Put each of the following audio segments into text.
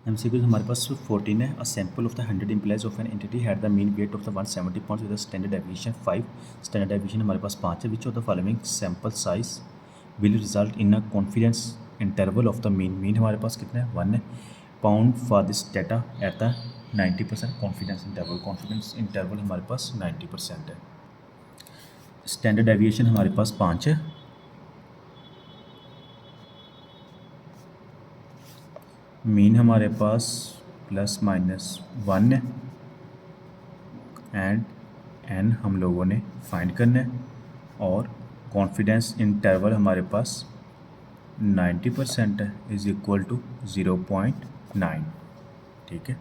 MCQ हमारे पास 14 है. A sample of the 100 employees of an entity had the mean weight of the 170 pounds with a standard deviation 5. Standard deviation हमारे पास 5 है. Which of the following sample size will result in a confidence interval of the mean? Mean हमारे पास कितना है? 1 है. Pound for this data at the 90% confidence interval. Confidence interval हमारे पास 90% है. Standard deviation हमारे पास 5 है. मीन हमारे पास ±1 है एंड एन हम लोगों ने फाइंड करना है और कॉन्फिडेंस इंटरवल हमारे पास 90% है इज इक्वल टू 0.9. ठीक है,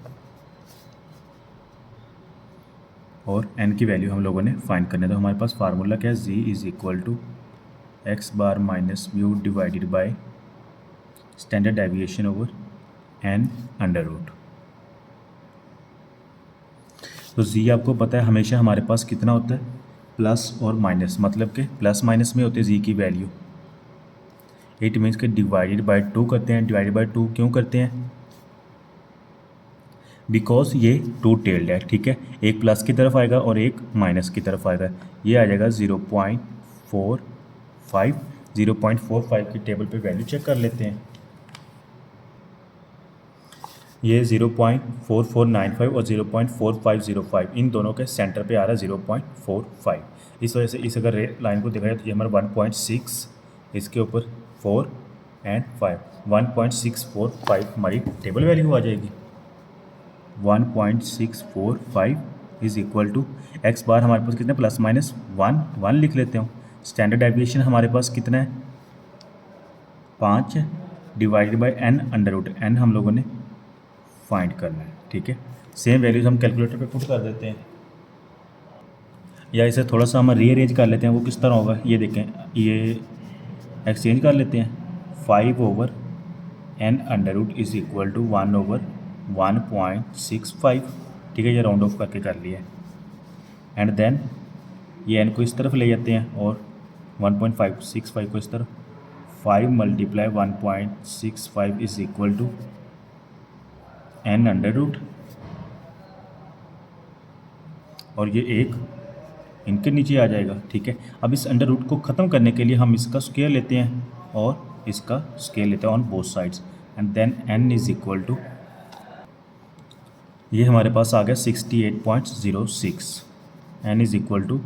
और एन की वैल्यू हम लोगों ने फाइंड करना है. तो हमारे पास फार्मूला क्या है? Z is equal to x bar minus mu divided by standard deviation over n under root. तो जी आपको पता है हमेशा हमारे पास कितना होता है? प्लस और माइनस. मतलब कि प्लस माइनस में होती है जी की वैल्यू. इट मीन्स कि डिवाइडेड बाय 2 करते हैं. डिवाइडेड बाय 2 क्यों करते हैं? बिकॉज ये 2 टेल्ड है. ठीक है, एक प्लस की तरफ आएगा और एक माइनस की तरफ आएगा. ये आ जाएगा 0.45. 0.45 की टेबल पे वैल्यू चेक कर लेते हैं. ये 0.4495 और 0.4505 इन दोनों के सेंटर पे आ रहा है 0.45. इस वजह से इस अगर लाइन को देखा जाए तो ये हमारा 1.6 इसके ऊपर 4 एंड 5 1.645 हमारी टेबल वैल्यू आ जाएगी. 1.645 इज इक्वल टू एक्स बार हमारे पास कितना प्लस माइनस 1 लिख लेते हो. स्टैंडर्ड डेविएशन हमारे पास कितना है? 5 divided by n under root. N हम लोगों ने फाइंड करना है. ठीक है, सेम वैल्यूज हम कैलकुलेटर पे पुट कर देते हैं या इसे थोड़ा सा हम रीअरेंज कर लेते हैं. वो किस तरह होगा ये देखें. ये एक्सचेंज कर लेते हैं. 5 over n under root is equal to 1 over 1.65. ठीक है, ये राउंड ऑफ करके कर लिया. एंड देन ये एन को इस तरफ ले जाते हैं और 1.565 को इस तरफ. 5 multiply 1.65 is equal to n under root और ये एक इनके नीचे आ जाएगा. ठीक है, अब इस अंडर रूट को ख़त्म करने के लिए हम इसका स्क्वायर लेते हैं और इसका स्क्वायर लेते हैं on both sides. And then n is equal to ये हमारे पास आ गया 68.06. N is equal to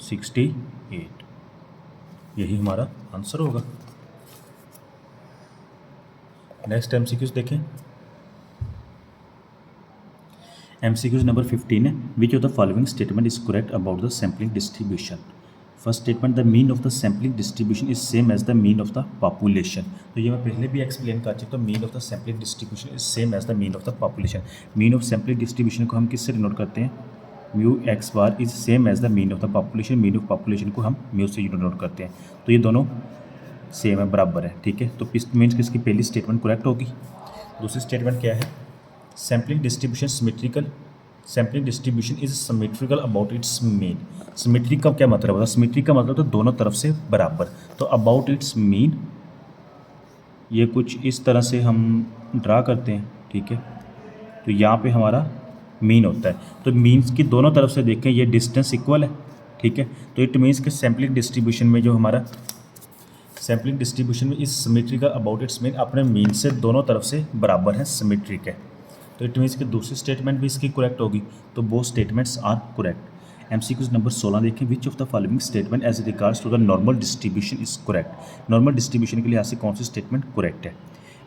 68. यही हमारा आंसर होगा. नेक्स्ट MCQs देखें. MCQs नंबर 15 है. Which of the following statement is correct about the sampling distribution? First statement, the mean of the sampling distribution is same as the mean of the population. तो ये मैं पहले भी explain कर चुका हूँ. Mean of the sampling distribution is same as the mean of the population. Mean of sampling distribution को हम किससे डिनोट करते हैं? Mu x bar is same as the mean of the population. Mean of population को हम mu से denote करते हैं. तो ये दोनों सेम है, बराबर है. ठीक है, तो मीन्स किसकी पहली स्टेटमेंट करेक्ट होगी. दूसरी स्टेटमेंट क्या है? Sampling distribution symmetrical. Sampling distribution is symmetrical about it's mean. Symmetric का क्या मतलब होता है? सिमेट्रिक का मतलब तो दोनों तरफ से बराबर. तो अबाउट इट्स मीन ये कुछ इस तरह से हम ड्रा करते हैं. ठीक है, तो यहाँ पे हमारा मीन होता है. तो मीन्स की दोनों तरफ से देखें ये डिस्टेंस इक्वल है. ठीक है, तो इट मीन्स कि सैम्पलिंग डिस्ट्रीब्यूशन में जो हमारा सैम्पलिंग डिस्ट्रीब्यूशन में इस सिमेट्रिकल अबाउट इट्स मीन अपने मीन से दोनों तरफ से बराबर है, सिमेट्रिक है. तो इट मीन्स कि दूसरी स्टेटमेंट भी इसकी करेक्ट होगी. तो both statements are correct. MCQs number 16 देखें. Which of the following statement as regards to the normal distribution is correct? Normal distribution के लिहाज से कौन सी स्टेटमेंट करेक्ट है?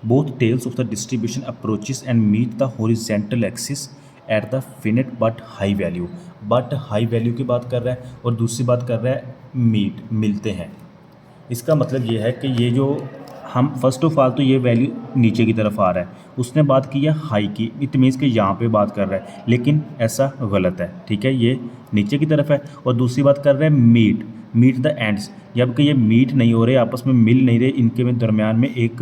Both tails of the distribution approaches and meet the horizontal axis at the finite but high value. But high value की बात कर रहा है और दूसरी बात कर रहा है मीट, मिलते हैं. इसका मतलब ये है कि ये जो हम फर्स्ट ऑफ ऑल तो ये वैल्यू नीचे की तरफ आ रहा है. उसने बात की है हाई की. इट मीन्स कि यहाँ पे बात कर रहा है, लेकिन ऐसा गलत है. ठीक है, ये नीचे की तरफ है. और दूसरी बात कर रहा है मीट द एंड्स. जबकि ये मीट नहीं हो रहे, आपस में मिल नहीं रहे, इनके में दरमियान में एक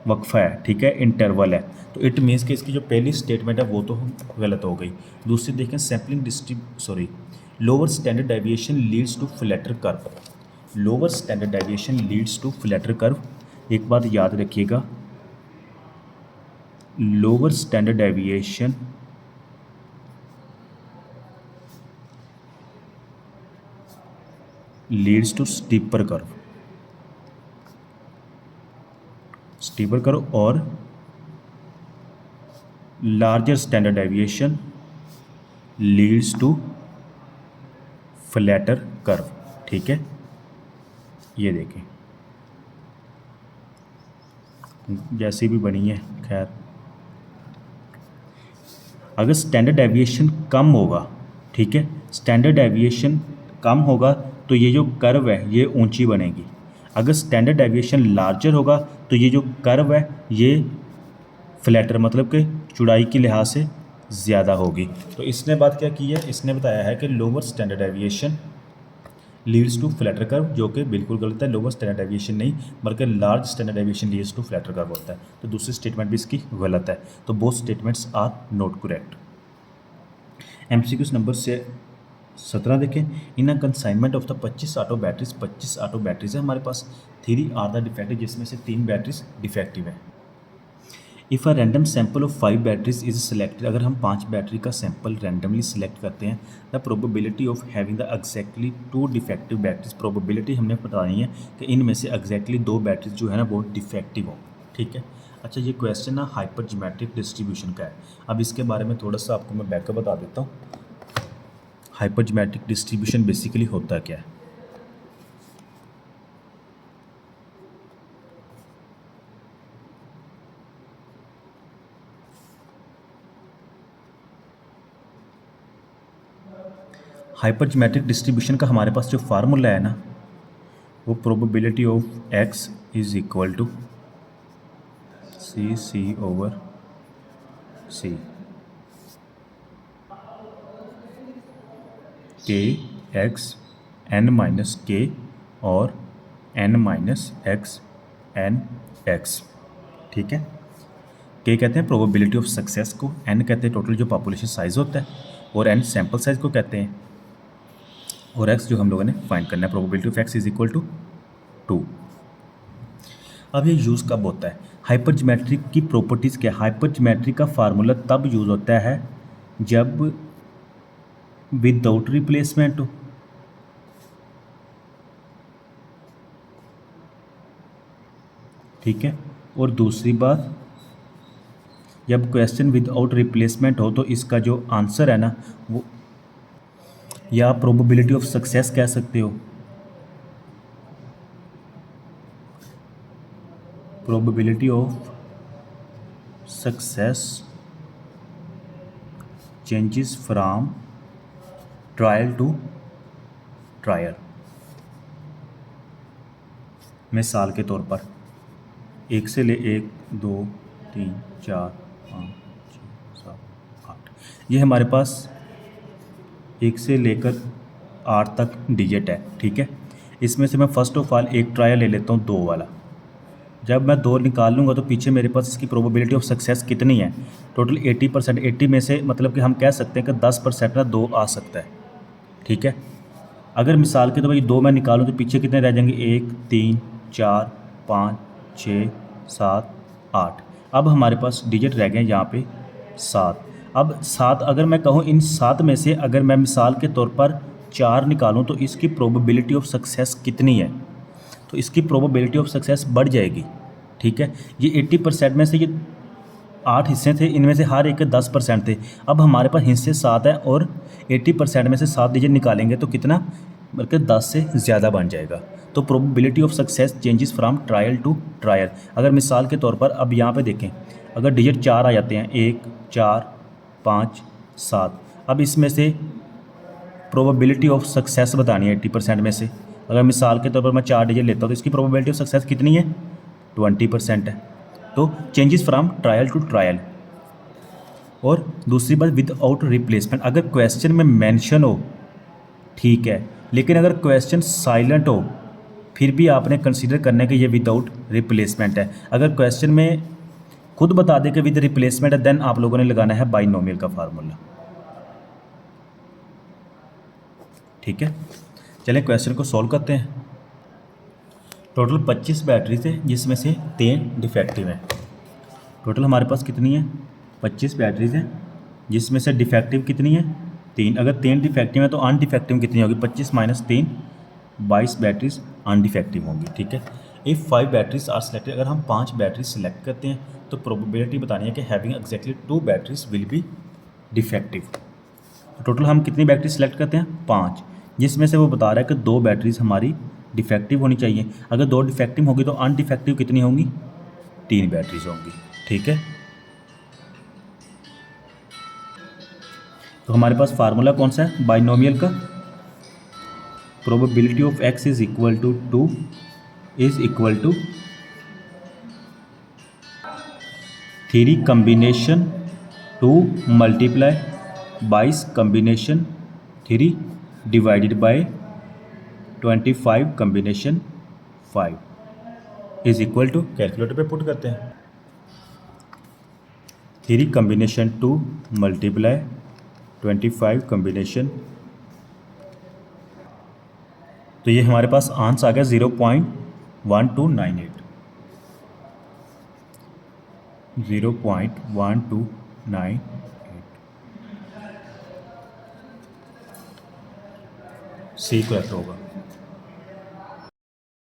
वक्फा है. ठीक है, इंटरवल है. तो इट मीन्स कि इसकी जो पहली स्टेटमेंट है वो तो गलत हो गई. दूसरी देखें. Sampling lower standard deviation leads to flatter curve. Lower standard deviation leads to flatter curve. एक बात याद रखिएगा, lower standard deviation leads to steeper curve और larger standard deviation leads to flatter curve. ठीक है, ये देखें जैसी भी बनी है। खैर, अगर स्टैंडर्ड डेविएशन कम होगा, ठीक है, स्टैंडर्ड डेविएशन कम होगा तो ये जो कर्व है ये ऊंची बनेगी। अगर स्टैंडर्ड डेविएशन लार्जर होगा तो ये जो कर्व है ये फ्लैटर मतलब कि चौड़ाई के लिहाज से ज़्यादा होगी। तो इसने बात क्या की है, इसने बताया है कि lower standard deviation leads to flatter curve, जो कि बिल्कुल गलत है। लोअर स्टैंडर्ड डेविएशन नहीं बल्कि large standard deviation leads to flatter curve होता है। तो दूसरी स्टेटमेंट भी इसकी गलत है। तो both statements are not correct. MCQs number से 17 देखें। In a consignment of the 25 auto batteries है हमारे पास। 3 आर द डिफेक्टिव, जिसमें से 3 बैटरीज डिफेक्टिव है। If a random sample of 5 batteries is selected, अगर हम 5 बैटरी का सैंपल रैंडमली सिलेक्ट करते हैं, the probability of having the exactly 2 defective batteries, probability हमने बतानी है कि इनमें से एग्जैक्टली 2 बैटरीज जो है ना वो डिफेक्टिव हो। ठीक है, अच्छा ये क्वेश्चन ना हाइपर ज्योमेट्रिक डिस्ट्रीब्यूशन का है। अब इसके बारे में थोड़ा सा आपको मैं बैकअप बता देता हूँ। हाइपर ज्योमेट्रिक डिस्ट्रीब्यूशन बेसिकली होता क्या है। हाइपर ज्योमेट्रिक डिस्ट्रीब्यूशन का हमारे पास जो फार्मूला है ना, वो probability of x is equal to C over C, K x n minus K और n minus x n x. ठीक है, के कहते हैं प्रोबेबिलिटी ऑफ सक्सेस को, एन कहते हैं टोटल जो पॉपुलेशन साइज होता है, और एन सैम्पल साइज को कहते हैं, और एक्स जो हम लोगों ने फाइंड करना है। Probability of x is equal to 2। अब ये यूज़ कब होता है, हाइपर ज्योमेट्रिक की प्रॉपर्टीज़ क्या है। हाइपर ज्योमेट्रिक का फार्मूला तब यूज़ होता है जब विदाउट रिप्लेसमेंट हो, ठीक है, और दूसरी बात जब क्वेश्चन विदाउट रिप्लेसमेंट हो तो इसका जो आंसर है ना वो, या प्रोबेबिलिटी ऑफ सक्सेस कह सकते हो, probability of success changes from trial to trial. मिसाल के तौर पर 1 से ले 1 2 3 4 5 6 7 8, ये हमारे पास 1 से लेकर 8 तक डिजिट है। ठीक है, इसमें से मैं फ़र्स्ट ऑफ ऑल एक ट्रायल ले लेता हूँ 2 वाला। जब मैं 2 निकाल लूँगा तो पीछे मेरे पास इसकी प्रोबेबिलिटी ऑफ सक्सेस कितनी है, टोटल 80%। 80 में से मतलब कि हम कह सकते हैं कि 10% ना 2 आ सकता है। ठीक है, अगर मिसाल के तो भाई 2 मैं निकालूँ तो पीछे कितने रह जाएंगे, 1 3 4 5 6 7 8। अब हमारे पास डिजिट रह गए यहाँ पे 7। अब 7 अगर मैं कहूँ इन 7 में से अगर मैं मिसाल के तौर पर 4 निकालूँ तो इसकी प्रोबेबिलिटी ऑफ सक्सेस कितनी है, तो इसकी प्रोबेबिलिटी ऑफ सक्सेस बढ़ जाएगी। ठीक है, ये 80% में से ये 8 हिस्से थे, इनमें से हर एक के 10% थे। अब हमारे पास हिस्से 7 है और 80% में से 7 डिजिट निकालेंगे तो कितना, बल्कि 10 से ज़्यादा बन जाएगा। तो probability of success changes from trial to trial. अगर मिसाल के तौर पर अब यहाँ पे देखें, अगर डिजिट 4 आ जाते हैं, 1 4 5 7, अब इसमें से प्रोबेबिलिटी ऑफ सक्सेस बतानी है 80% में से। अगर मिसाल के तौर पर मैं 4 डिजिट लेता हूँ तो इसकी प्रोबेबिलिटी ऑफ सक्सेस कितनी है, 20% है। तो changes from trial to trial. और दूसरी बात विदाउट रिप्लेसमेंट, अगर क्वेश्चन में मेंशन हो ठीक है, लेकिन अगर क्वेश्चन साइलेंट हो फिर भी आपने कंसीडर करना है कि ये विदाउट रिप्लेसमेंट है। अगर क्वेश्चन में खुद बता दे कि विद रिप्लेसमेंट है, देन आप लोगों ने लगाना है बाइनोमियल का फार्मूला। ठीक है, चलें क्वेश्चन को सॉल्व करते हैं। टोटल 25 बैटरी थे जिसमें से 3 डिफेक्टिव हैं। टोटल हमारे पास कितनी है 25 बैटरीज हैं, जिसमें से डिफेक्टिव कितनी है 3। अगर 3 डिफेक्टिव है तो अनडिफेक्टिव कितनी होगी 25 माइनस 3 22 बैटरीज अनडिफेक्टिव होंगी। ठीक है। इफ़ 5 बैटरीज आर सेलेक्टेड, अगर हम 5 बैटरीज सेलेक्ट करते हैं तो प्रोबेबिलिटी बतानी है कि having exactly 2 batteries will be defective. Total हम कितनी बैटरी सेलेक्ट करते हैं 5, जिसमें से वो बता रहा है कि 2 बैटरीज हमारी डिफेक्टिव होनी चाहिए। अगर 2 डिफेक्टिव होगी तो अनडिफेक्टिव कितनी होंगी 3 बैटरीज होंगी। ठीक है। तो हमारे पास फार्मूला कौन सा है बाइनोमियल का, probability of x is equal to 2 is equal to 3 combination 2 multiply 22 combination 3 divided by 25 combination 5 is equal to, calculator पे पुट करते हैं, 3 कम्बिनेशन 2 मल्टीप्लाई 25 कम्बिनेशन, तो ये हमारे पास आंसर आ गया 0.1298 0.1298 सी करेक्ट होगा।